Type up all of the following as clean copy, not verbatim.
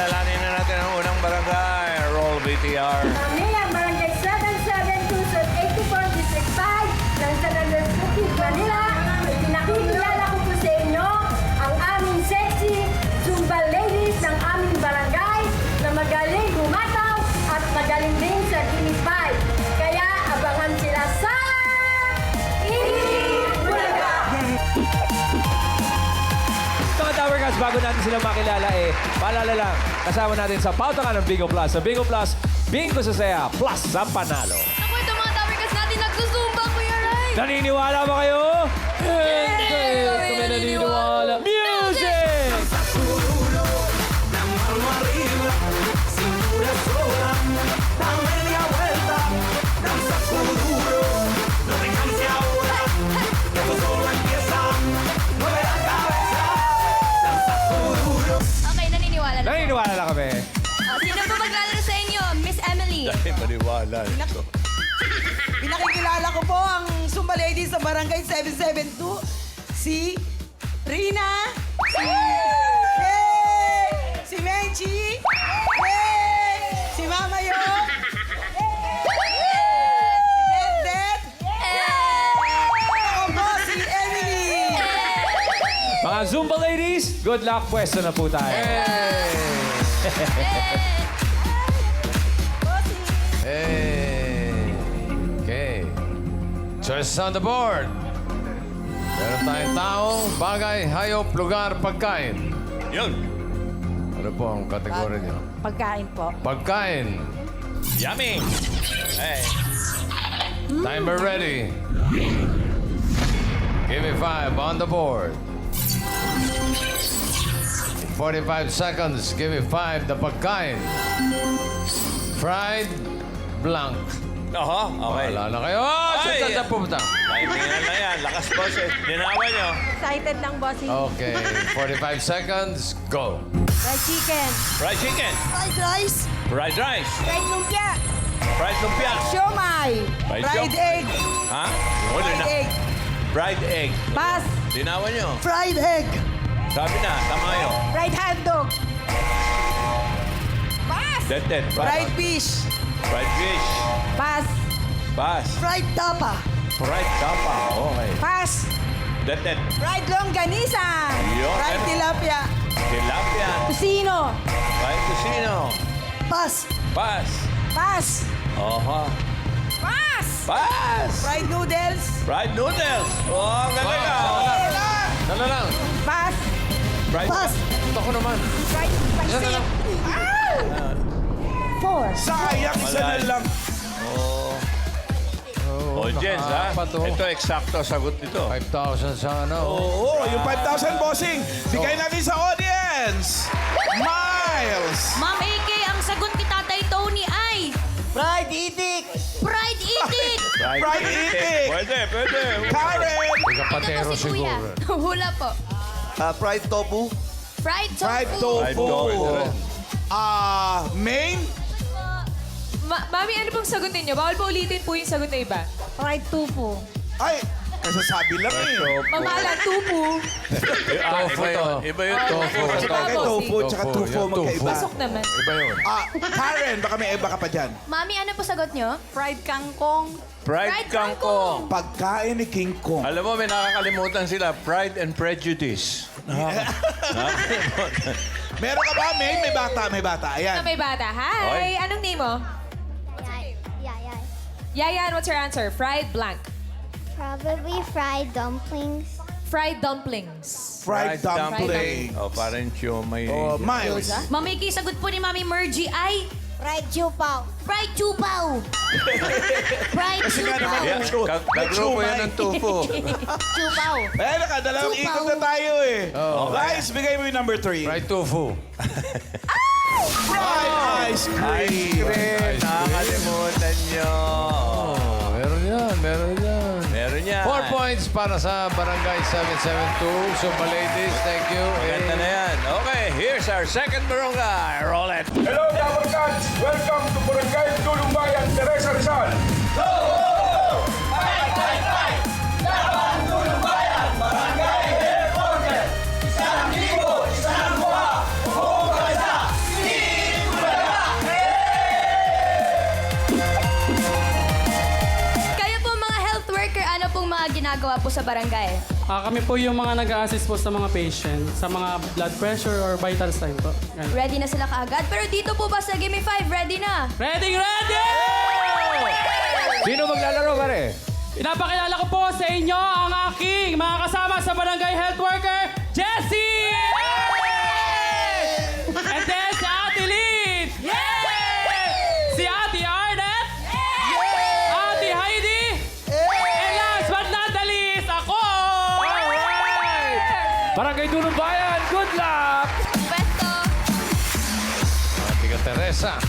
Kilalanin na natin ang unang barangay. Roll VTR. Kami ang Barangay 772 sa 84 District 5 ng San Andres Bukid, Manila. Pinakikilala ko po sa inyo ang aming sexy Zumba ladies ng aming barangay na magaling gumataw at magaling din sa Gimme 5. Kaya abangan sila sa Bulaga! Mga Tower Cats, bago natin sila makilala paalala lang, kasama natin sa pautangan ng Bingo Plus. Sa Bingo Plus, Bingo sa saya, plus sa panalo. Ako ito mga Tower Cats natin nagsusumba, Kuya Ray! Naniniwala ba kayo? Hindi! Kami naniniwala. Music! Okay, naniniwala na po. Naniniwala na kami. Sino po maglalaro sa inyo? Miss Emily. Dahil maniwala ito. Pinakikilala ko po ang Zumba Ladies sa Barangay 772, si Rina, si Menchi, si Mama Yo, si Dendet, ako po si Emily. Mga Zumba ladies, good luck. Pwesto na po tayo. Hey. Okay. Choices on the board. Meron tayong taong, bagay, hayop, lugar, pagkain. Yun. Ano po ang kategory niyo? Pagkain po. Pagkain. Yummy. Hey. Timer ready. Give me 5 on the board. In 45 seconds, give me 5 the pagkain. Fried blank. Oho, okay. Wala na kayo. Oh, Ay! saan pupunta? Timingan na yan. Lakas boss eh. Dinawa nyo. Excited lang, bossing. Okay, 45 seconds, go. Fried chicken. Fried chicken. Fried rice. Fried rice. Fried lumpia. Fried lumpia. Siomay. Fried Fried siom- egg. Ha? Wala Fried na. egg. Fried egg. Pass. Dinawa nyo. Fried egg. Sabi na, tama kayo. Fried hotdog. Pass. Dead. Fried fish. Fried fish. Pass. Pass. Fried tapa. Fried tapa. Okay. Pass. Dead. Fried longganisa. Yun. Fried tilapia. Tilapia. Tusino. Fried tocino. Pass. Pass. Pass. Oho. Pass. Pass. Fried noodles. Fried noodles. Oh, ang galing ah. Dala lang. Pass. Fried Pass. Ito ko naman. Fried Dala lang. Four. Sayang, isa na lang. Audience, ha? nakaapat, oh. Ito, eksakto sagot nito. 5,000 sa ano. Oo, yung 5,000 bossing. Bigay natin sa audience. Miles. Ma'am AK, ang sagot ni Tatay Tony ay Fried itik. fried itik. Fried itik. Pwede. Karen. Kapatero Ito si Kuya. siguro. Hula po. Fried tofu. Fried tofu. Fried Fried tofu. tofu. Main. Mami, ano pong sagot ninyo? Bawal po ulitin po yung sagot na iba. Fried tofu. Ay, kasasabi lang eh. Mamala, tupu. Tofu to. Iba yung tofu. Bagay tofu, tsaka Tofu, tofu yan, magkaiba. Pasok naman. Iba yun. Karen, baka may iba ka pa dyan. Mami, ano po sagot nyo? Fried kangkong. Fried kangkong. Pagkain ni King Kong. Alam mo, may nakakalimutan sila. Pride and Prejudice. Meron ka ba, May? May bata. Ayan. May bata. Okay. Hi! Anong name mo? Yayan, what's your answer? Fried blank. Probably fried dumplings. Fried dumplings. Fried dumpling. Oh, parang siomay. Oh, Miles. Mami AK, sagot po ni Mami Mergy ay Fried chupaw. fried chupaw. fried Kasi nga naman, chupaw. Kagrupo yan ng tofu. Chupaw. Eh, dalawang Chupaw. ikot na tayo eh. Oh, Guys, bigay mo yung number 3. Fried tofu. Fried ice cream. Nakakalimutan nyo. Oh, meron yan. Meron yan. 4 points para sa Barangay 772. Zumba Ladies, thank you. Ganda na yan. Okay, here's our second barangay. Roll it. Hello, Tower Cats! Welcome to Barangay Tulumbayan, Teresa Rizal. ginagawa po sa barangay? Kami po yung mga nag-a-assist po sa mga patient, sa mga blood pressure or vital sign po. Ganun. Ready na sila kaagad? Pero dito po ba sa Gimme 5, ready na? Ready, ready! Sino maglalaro, pare? Pinapakilala ko po sa inyo ang aking mga kasama sa barangay health worker, Jessie! And then si Ate Lynn! Si Ate Arnett! Ate Heidi! And last but not the least, ako! Barangay Dulong Bayan, good luck! Pwesto! Ate ka Teresa.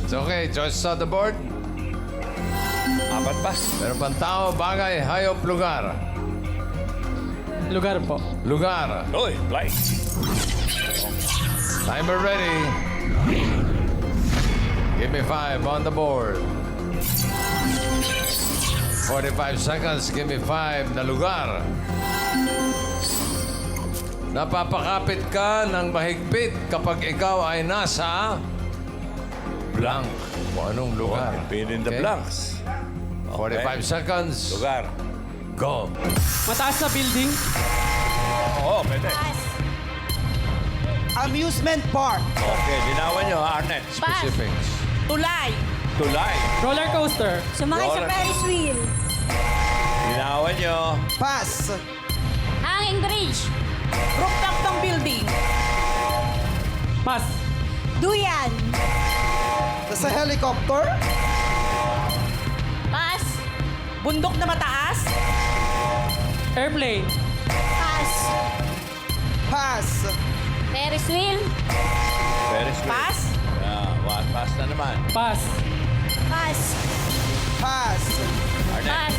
It's okay. Choices on the board. Apat pa. Meron pang tao, bagay, hayop, lugar. Lugar po. Lugar. Uy, play. Timer ready. Give me 5 on the board. 45 seconds. Give me 5 na lugar. Napapakapit ka ng mahigpit kapag ikaw ay nasa blank. Kung anong lugar. Fill in the Okay. blanks. 45 seconds. Lugar. Go. Mataas na building. Oo, pwede. Amusement park. Okay, linawan nyo, Arnett. Specifics. Tulay. Tulay. Roller coaster. Sumakay sa Ferris wheel. Linawan nyo. Pass. Hanging bridge. Rooftop ng building. Pass. Duyan. Sa helicopter. Pass. Bundok na mataas. Airplane. Pass. Pass. Ferris wheel. Very sweet. Pass. What? Pass na naman. Pass. Pass. Pass. Arnett.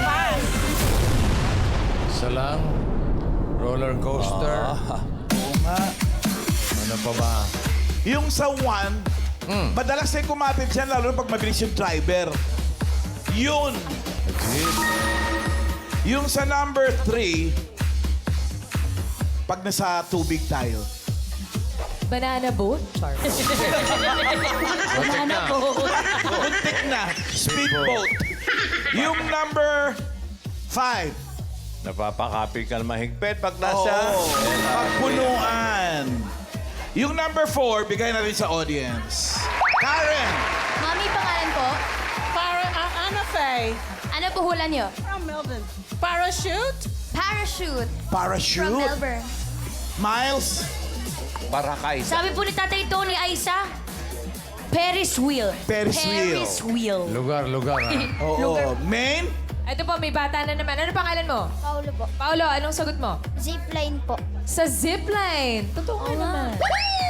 Pass. Isa lang. Roller coaster. Ano pa ba? Yung sa 1, madalas ay kumapit dyan, lalo na pag mabilis yung driver. Yun. Yung sa number 3, pag nasa tubig tayo. Banana boat? Char. Banana Muntik na. Speedboat. Yung number 5. Napapakapit ka ng mahigpit pag nasa... Pagpunuan. Yung number 4, bigay natin sa audience. Karen. Mami, pangalan po? Anna Faye. Ano po hula niyo? From Melbourne. Parachute. Parachute. From Parachute. Melbourne. Miles. Barakay. Sabi po ni Tatay Tony Aisa, Ferris wheel. Ferris wheel. Ferris wheel. Lugar, lugar. Oo. Main. Ito po, may bata na naman. Ano pangalan mo? Paulo po. Paolo, anong sagot mo? Zipline po. Sa zipline. Totoo nga naman.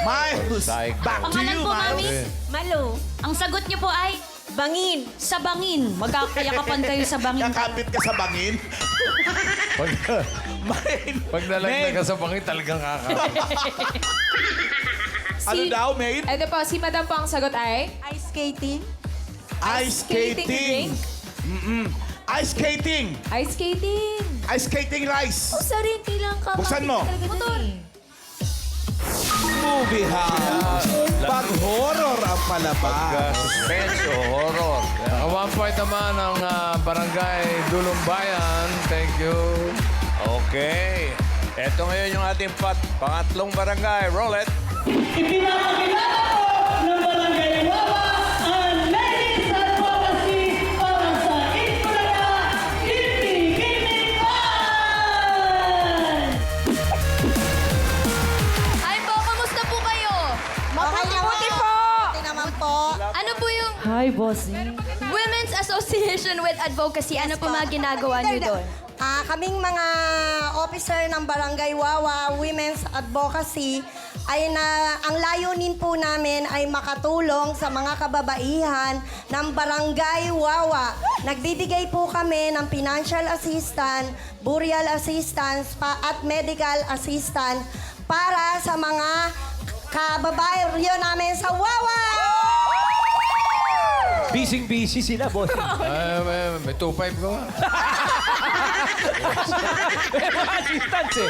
Miles. Psycho. Back to Pangalan you, po, Mami? Miles. Malu. Ang sagot niyo po ay? Bangin. Sa bangin. Magkakayakapan kayo sa bangin. Kakapit ka sa bangin. Pag, Main. pag nalaglag ka sa bangin, talagang kakapit. Ano daw, Main? Ito po, si Madam po ang sagot ay? Ice skating. Ice skating skating. Ice skating. Ice skating. Ice skating rice. O, sarili lang ka. Buksan mo. Motor. Movie house. Pag horror ang palabas. Suspense o horror. Naka 1 point naman ang barangay Dulong Bayan. Thank you. Okay. Ito ngayon yung ating pangatlong barangay. Roll it. Ipinapakilala ko ng barangay Wawa ang ladies advocacy para sa Itbulaga Gimme 5! Hi po, kamusta po kayo? Mabuti po. Mabuti naman po. Ano po yung Hi, bossy. Women's Association with Advocacy? Ano po mga ginagawa niyo doon? Kaming mga officer ng Barangay Wawa Women's Advocacy ay ang layunin po namin ay makatulong sa mga kababaihan ng Barangay Wawa. Nagbibigay po kami ng financial assistance, burial assistance at medical assistance para sa mga kababayan namin sa Wawa! Busy sila, boss. May 2-5 ko nga. May mga assistants eh.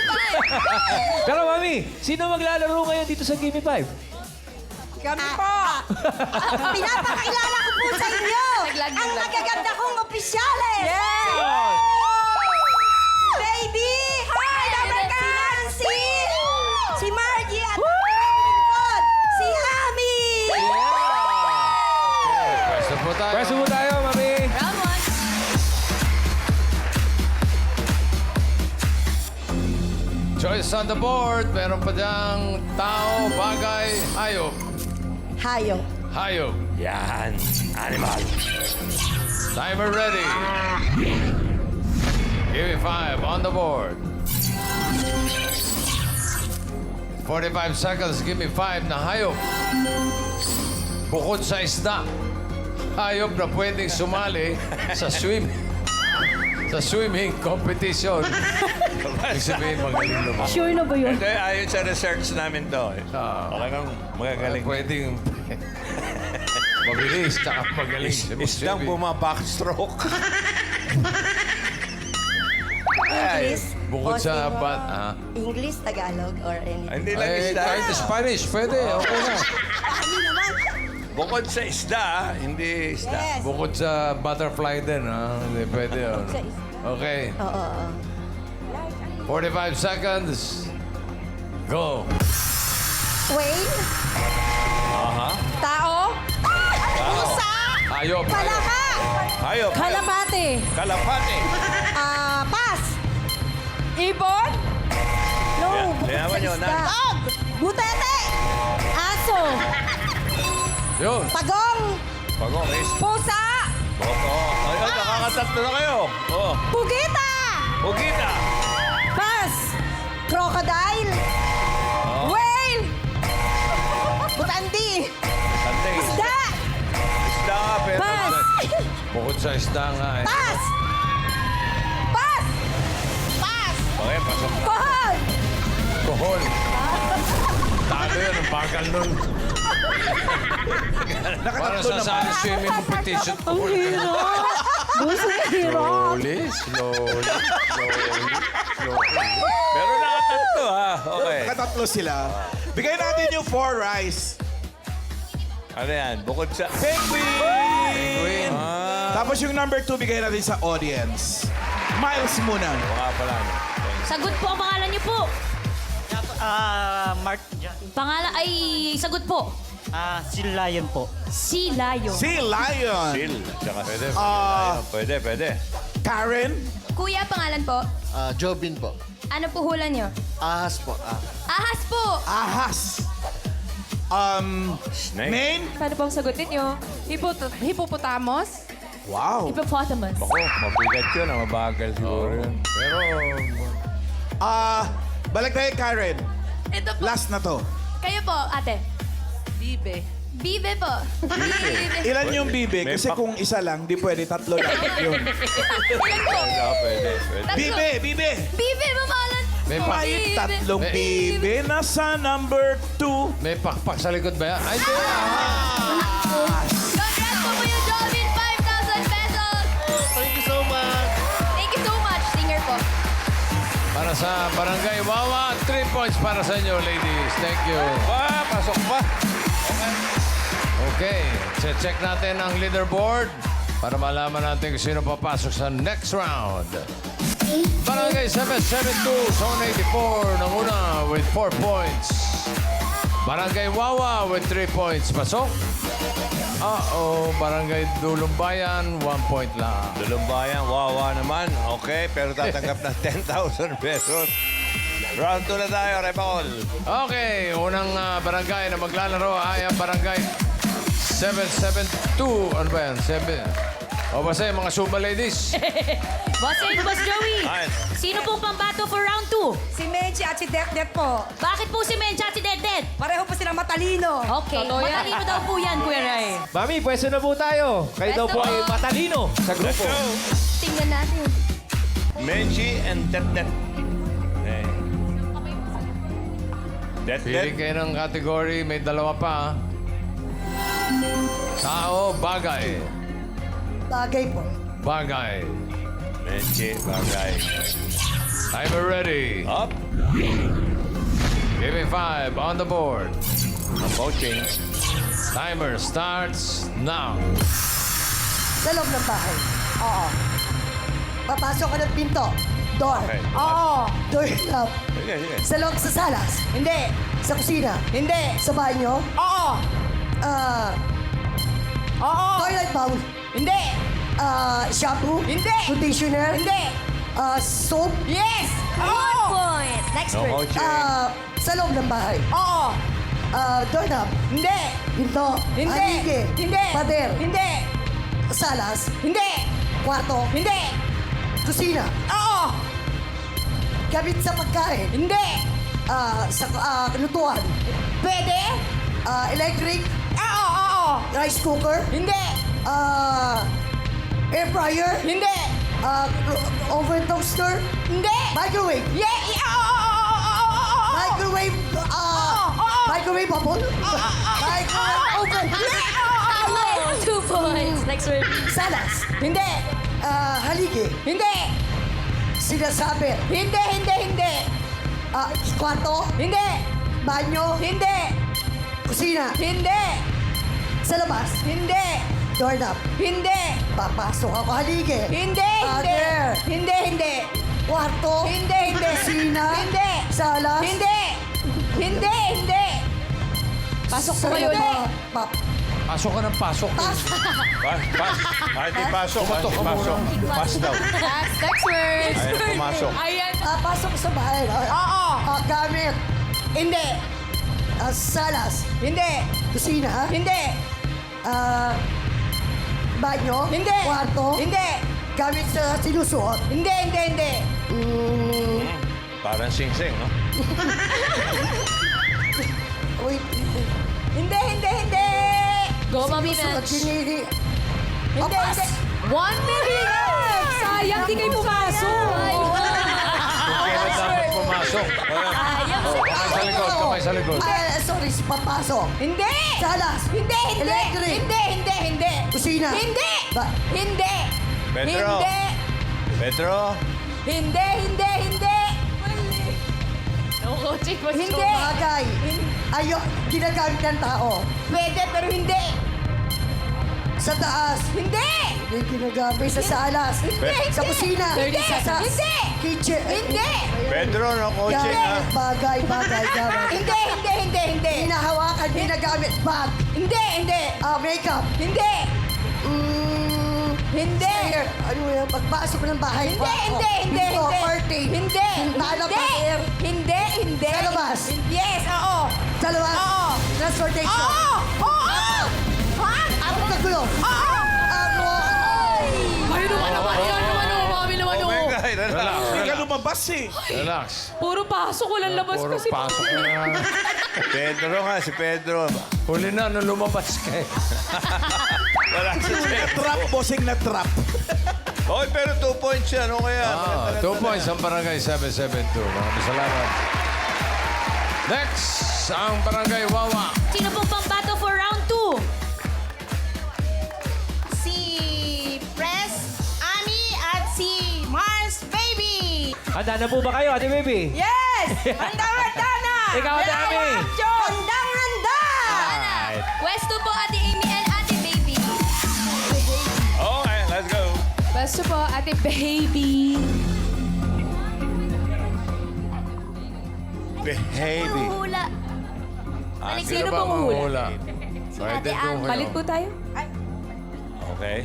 Pero mami, sino maglalaro ngayon dito sa Gimme 5? Kami po! Pinapakilala ko po sa inyo! Laglag, ang laglag. magaganda kong opisyales! Yes! Baby! Hi, Number Nancy! si Nancy! Si Margie at lingkod, si Ami! Pwesto po tayo. Pwesto po tayo, Mami. Round one. Choice on the board. Meron pa diyang tao, bagay, hayop. Hayop. Hayop. Yan. Animal. Timer ready. Give me 5 on the board. 45 seconds. Give me 5 na hayop. Bukod sa isda. Hayop na pwedeng sumali sa swimming competition. Ibig sabihin, magaling naman. Sure na ba yun? Hindi, ayon sa research namin to. Talagang magagaling. Pwedeng mabilis, tsaka magaling. Isdang bumabackstroke. English. Bukod o sa sino? English, Tagalog, or anything. Hindi lang Ay, isda. kahit Spanish, pwede. Okay na. Ami naman. Bukod sa isda, hindi isda. Yes. Bukod sa butterfly din, Hindi pwede yun. Sa isda. Okay. Oo. 45 seconds. Go. Whale. Aha. Tao? Pusa. Hayop. Palaka. Hayop. Kalapate. Kalapate. Pass. Ibon? No, Yeah, bukod yaman sa yun, isda. Nan. Dog. Butete. Aso? Yun. Pagong. Pagokis. Pusa? Boko. Ay, nakakatatlo na kayo. Oh. Pugita. Ugita. Pass. Crocodile. Whale? Butandi. Sante. Isda. Isda nga, pero... Pass. Bukod sa isda nga. Pass. Pass. Pass. Okay, pasok na. Kohol. Kohol. Talo yun, ang bagal nun. Para Nakatatlo sa naman. swimming competition. Ang hirap. Boss, ang hirap. Slowly. Pero nakatatlo, ha? Okay. Nakatatlo sila. Bigay natin yung 4 rice. Ano yan? Bukod sa... Queen. Tapos yung number 2, bigay natin sa audience. Miles muna. Mga pala. Sagot po ang pangalan niyo po. Mark, Pangalan ay sagot po. si Lion po. Si Layo. Si Lion. Chill. Tsaka pwede. Pwede. Karen. Kuya, pangalan po? Jobin po. Ano po hula niyo? Ahas po. Ahas po! Ahas. Snake. Main. Paano pong sagutin niyo? Hippopotamus? Wow. Hippopotamus. Ako, mabigat yun. Mabagal siguro yun. Pero, Balik tayo, Karen. Ito po. Last na to. Kayo po, ate. Bibe. Bibe po. Ilan yung bibe? May Kasi pak- kung isa lang, di pwede. Tatlo lang yun. Ilan po? Pwede. Bibe! Bibe, mamalan. may, May tatlong bibe na sa number 2. may pakpak sa likod ba yan? Ay, di. Congrats po po yung Jobin, 5,000 pesos. Thank you so much. Thank you so much, singer po. Para sa Barangay Wawa, 3 points para sa inyo, ladies. Thank you. Pasok pa. Okay, check natin ang leaderboard para malaman natin kung sino papasok sa next round. Barangay 772, Zone 84, nanguna with 4 points. Barangay Wawa with 3 points. Pasok. Barangay Dulumbayan, 1 point lang. Dulumbayan, wawa naman. Okay, pero tatanggap ng 10,000 pesos. Round 2 na tayo, Repacol. Okay, unang barangay na maglalaro ay ang barangay 772. Ano ba yan? O basta yung mga Zumba ladies. Boss Joey. Ayun. Sino pong pambato for round 2? Si Menchi at si Det po. Bakit po si Mencha at si Dedet? Pareho po silang matalino. Okay, Totoo yan. matalino daw po yan, Kuya Ray. Mami, pwesto na po tayo. Kayo daw po Pwesto ay po. matalino sa Let's grupo. go. Tingnan natin. Menchi and Tet-Tet. Okay. Pili Tet-Tet. kayo ng category. May dalawa pa. Tao, bagay. Bagay po. Bagay. Menchi, bagay. Timer ready. Up. Give me 5 on the board. Ang coaching. Timer starts now. Sa loob ng bahay. Oo. Papasok ka ng pinto. Door. Okay. Oo. Doorknob. Sige, sige. Sa loob sa salas. Hindi. Sa kusina. Hindi. Sa banyo. Oo. Oo. Toilet bowl. Hindi. Shampoo. Hindi. Conditioner. Hindi. Soap. Yes. One point. Next No word. coaching. Sa loob ng bahay. Oo. Doorknob. Hindi. Pinto. Hindi. Haligi. Hindi. Pader. Hindi. Salas. Hindi. Kwarto. Hindi. Kusina. Oo. Gamit sa pagkain. Hindi. Sa lutuan. Pwede. Electric. Oo. Rice cooker. Hindi. Air fryer. Hindi. Oven toaster. Hindi. Microwave. Microwave. Microwave oven. Microwave oven. 2 points. Next word. Salas. Hindi. Haligi. Hindi. Sinasabi. Hindi. Kwarto. Hindi. Banyo. Hindi. Kusina. Hindi. Sa labas. Hindi. Doorknob. Hindi. Papasok ako haligi. Hindi. Hindi. Kwarto. Hindi. Kusina. Hindi. Salas. Hindi. Pasok po kayo ulit. Pasok ka ng pasok. Pas. Hindi pasok. Pumatok ka Pasok. muna. Pas daw. Next word. Ayan, pumasok. Ayan. Pasok sa bahay. Oo. Gamit. Hindi. Salas. Hindi. Kusina. Hindi. Banyo. Hindi. Kwarto. Hindi. Gamit sa sinusuot. Hindi. Parang sing-sing, no? Wait. Hindi. Go, Mami Sinusuot. Mench. Hindi. 1 minute! Sayang, di kayo pumasok. Kung kailan dapat pumasok. Kamay sa likod. Sorry, papasok. Hindi. Salas. Hindi. Electric. Hindi. Kusina. Hindi. Pedro. Pedro. Hindi. No coaching po. Hindi. Bagay. Ginagamit ng tao. Pwede, pero hindi. Sa taas. Hindi. Hindi ginagamit sa salas. Hindi. Sa kusina. Hindi. Sa Hindi. kitchen. Hindi. Pedro, no coaching, ha? Bagay. Hindi. Hinahawakan, ginagamit. Bag. Hindi. Makeup. Hindi. Ano yan? Pagpasok ng bahay. Hindi. Curtain. Hindi. Bintana, pader. Hindi. Sa labas. Yes, oo. Sa labas. Oo. Transportation. Oo. Ako kagulo. Ayun naman, Mami naman, Oh my God, relax. Hindi ka lumabas eh. Relax. Puro pasok, walang labas Puro kasi. pasok na. Pedro nga, si Pedro. Huli na nung lumabas ka eh. Wala si Pedro. Trap, bossing na trap. Oy, pero 2 points yan. Ano kaya? 2 points ang Barangay 772. Maraming salamat. Next, ang Barangay Wawa. Sino pong pambato for round 2? Si Pres, Ani, at si Mars Baby. Handa na po ba kayo, Ate Baby? Yes! Handa na! Ikaw, Ate Ami. Handang-handa! Westo po, Ate Amy and Ate Baby. Okay, let's go. Basta po, Ate Baby. Baby. Hula. Balik, Sino Sino ba pong hula? manghula? Pwede Ate ko Ann. kayo. Palit po tayo. Okay.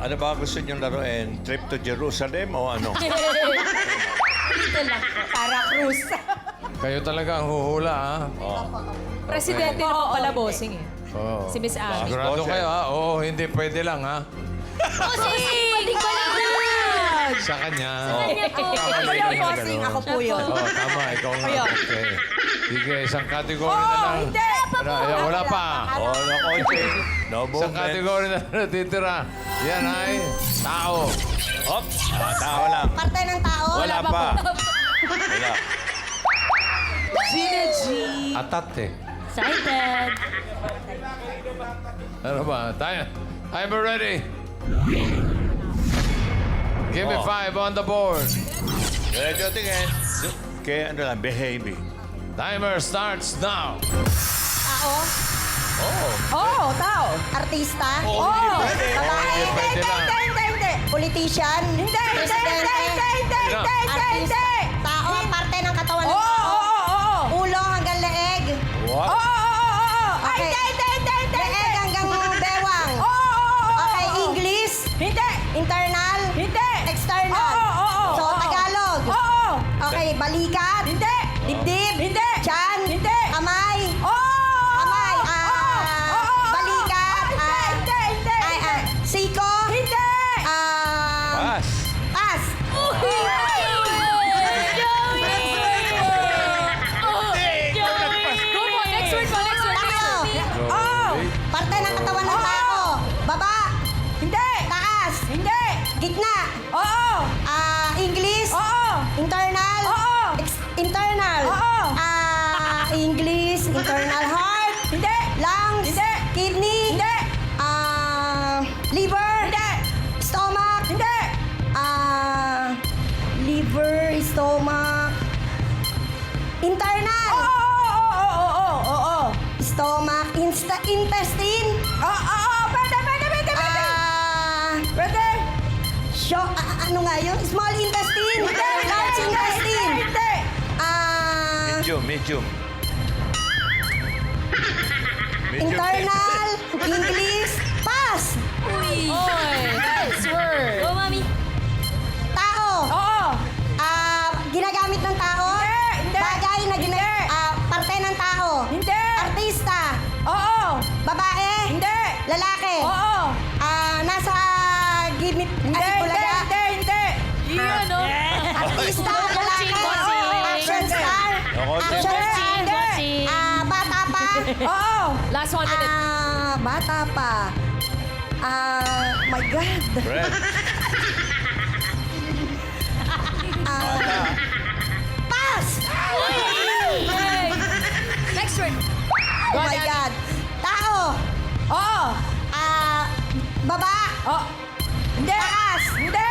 Ano ba gusto niyong laruin? Trip to Jerusalem o ano? Dito lang po. Para Cruz. Kayo talaga ang huhula, ha? Presidente na po pala bossing eh. Oo. Si Miss Ami. Sigurado kayo, ha? Oo, hindi pwede lang, ha? Bossing! Balik ko lang lang! Sa kanya. Ako yung bossing. Ako po yun. Oo, tama. Ikaw nga. Okay. Sige, isang kategory na lang. Hindi. Wala pa. Oh, no coaching. No Isang movement. kategory na natitira. Yan ay tao. Hop. Tao lang. Parte ng tao. Wala pa. Wala. Gina G. Atat eh. Excited. Ano ba? I'm ready. Give me 5 on the board. Medyo tingin. Kaya ano lang, baby. Timer starts now. Oo, tao. Artista? Oo, hindi pwede. Babae? Hindi pwede lang. Hindi. Politician? Hindi. Artista. Tao, parte ng katawan ng tao. Ulo hanggang leeg. What? Okay. Leeg hanggang bewang. Okay, English? Hindi. Internal? Hindi. External? So, Tagalog? Okay, balikat? Hindi. Dibdib? Hindi. Tiyan? Hindi. Kamay? Kamay? Balikat? Siko? Hindi. Pass. Pass. Go po, next word po, next word. Tao. Parte ng katawan ng tao. Baba. Hindi. Taas. Hindi. Gitna. English. Internal. Internal. English. Internal heart. Hindi. Lungs. Hindi. Kidney. Hindi. Liver. Hindi. Stomach. Hindi. Liver, stomach. Internal. Stomach, intestine. Pwede. Ano nga yun? Small intestine. Large intestine. Medium. Internal, English, pass. Next word. Go, Mami. Tao. Ginagamit ng tao. Bagay na parte ng tao. Artista. Babae. Lalaki. Nasa gimit. Yun, no? Artista, lalaki. Action star. Action star. Bossing. Bata pa. Last 1 minute. Bata pa. My God. Fred. Pass! Next word. Oh my God. Tao. Baba. Hindi. Taas. Hindi.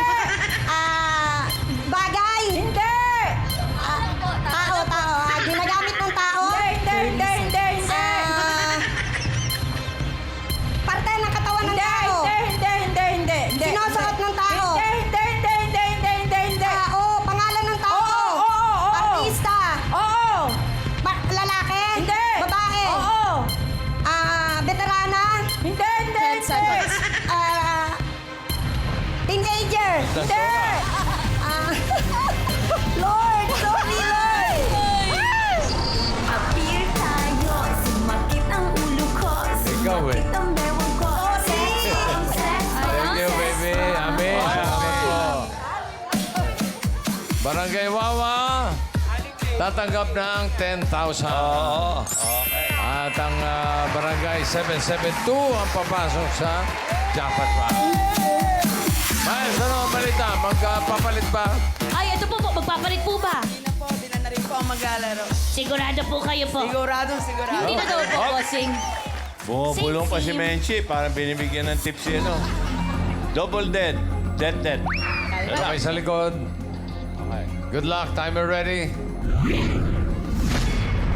Bagay. Hindi. Tao. Ginagamit ng tao. Hindi. Parte ng katawan ng tao. Hindi. Sinusuot ng tao. Tao. Pangalan ng tao. Artista. Lalaki. Babae. Veterana. 10 seconds. Teenager. Hindi. Lord, sorry, Lord. Appear tayo, sumakit ang ulo ko. Ikaw eh. Ang bewang ko. Thank you, baby. Amin. Barangay Wawa, tatanggap ng 10,000. Oo. Okay. At ang Barangay 772 ang papasok sa jackpot round. Miles, ano ang balita? Magpapalit ba? Ay, ito po. Magpapalit po ba? Hindi na rin po ang maglalaro. Sigurado po kayo po. Sigurado. Hindi na daw po, bossing. Bumubulong pa si Menchi. Parang binibigyan ng tips yun, no? Double dead. Dead. Lalaki sa likod. Okay. Good luck. Timer ready?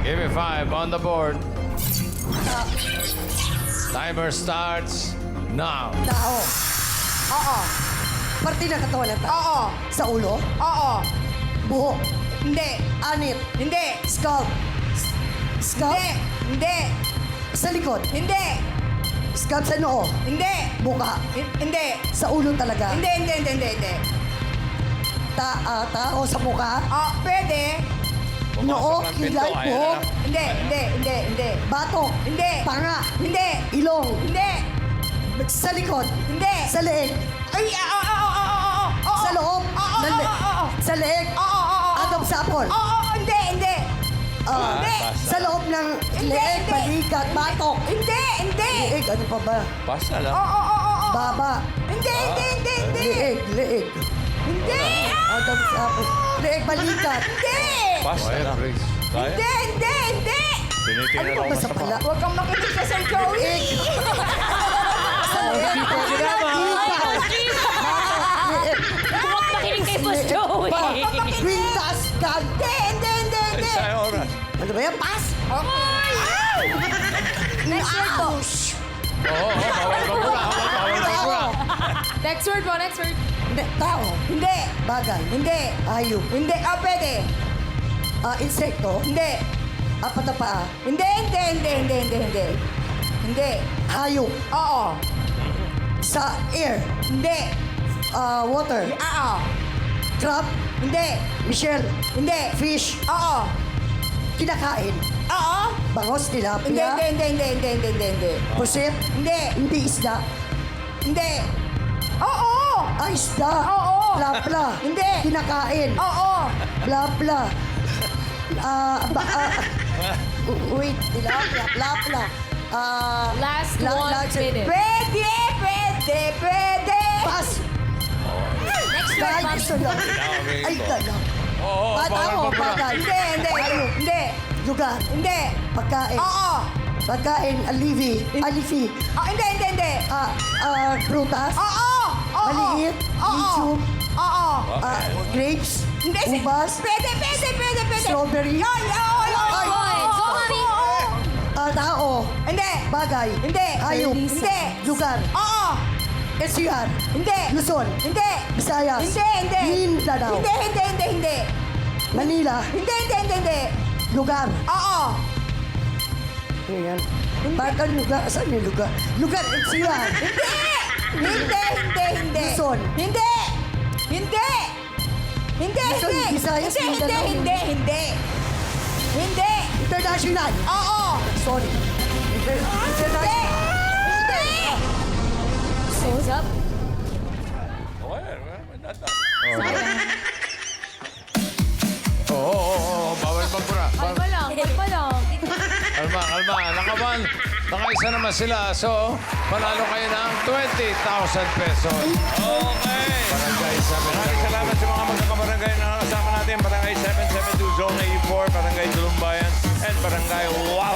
Give me 5 on the board. Timer starts now. Tao. Parte ng katawan ng tao. Sa ulo. Buhok. Hindi. Anit. Hindi. Scalp. Scalp. Hindi. Sa likod. Hindi. Scalp sa noo. Hindi. Buka. Hindi. Sa ulo talaga. Hindi. Tao sa mukha. Pwede. Noo, ng pinto, kilay, ayan buhok. na. Hindi. Batok. Hindi. Panga. Hindi. Ilong. Hindi. Sa likod. Hindi. Sa leeg. Ay, Sa loob. Sa leeg. Agam sapol. Hindi. Sa loob ng Hindi, leeg, hindi. balikat, batok. Hindi. Leeg, ano pa ba? Pasa lang. Baba. Hindi. Leeg. Hindi. Agam sapol. Leeg, balikat. Hindi. Pasa Quiet, lang. please. Kaya? Hindi. Tinitingnan Ano ako ba sa masama. pala? Huwag kang makinig ka sa Joey. Ay, Boss Jim! Huwag makinig kay Boss Joey. Quintas, gag. Hindi. Isang oras. Ano ba yan? Pass. Okay. Next word po. Oo, bawal magmura. Bawal magmura. Next word po, next word. Hindi. Tao. Hindi. Bagay. Hindi. Hayop. Hindi. Pwede. Insekto. Hindi. Apat na paa. Hindi. Hindi. Hayop. Oo. Sa air. Hindi. Water. Oo. Crab. Hindi. Michelle. Hindi. Fish. Oo. Kinakain. Oo. Bangos, tilapia. Hindi. Pusit. Hindi isda. Hindi. Oo. Isda. Oo. Plapla. Hindi. Kinakain. Oo. Plapla. Wait, tilapia. Plapla. Last 1 minute. Pwede. Pass. Next word, Ay, Mami. gusto lang. Ay, dalang. Oo, bawal magmura. Bagay. Hindi. Lugar. Hindi. Pagkain. Oo. Pagkain, alifi. Hindi. Prutas. Oo. Maliit. Medium. Oo. Grapes. Hindi. Ubas. Pwede. Strawberry. Go, Mami. Tao. Hindi. Bagay. Hindi. Hayop. Hindi. Lugar. Oo. SCR. Hindi. Luzon. Hindi. Visayas. Hindi. Mindanao. Hindi. Manila. Hindi. Lugar. Oo. Ayan. Bakit lugar? Saan yung lugar? Lugar, SCR. Hindi. Luzon. Hindi. Luzon, Visayas, Mindanao. Hindi. International. Oo. Sorry. International. Hindi. Time's up. Oo, bawal magmura. Kalma lang. Kalma. Nakaban. Nakaisa naman sila. So, panalo kayo ng 20,000 pesos. Okay. Barangay Maraming salamat sa mga magkakabarangay na kasama natin. Barangay 772, Zone 84, Barangay Tulumbayan, and Barangay Wawa.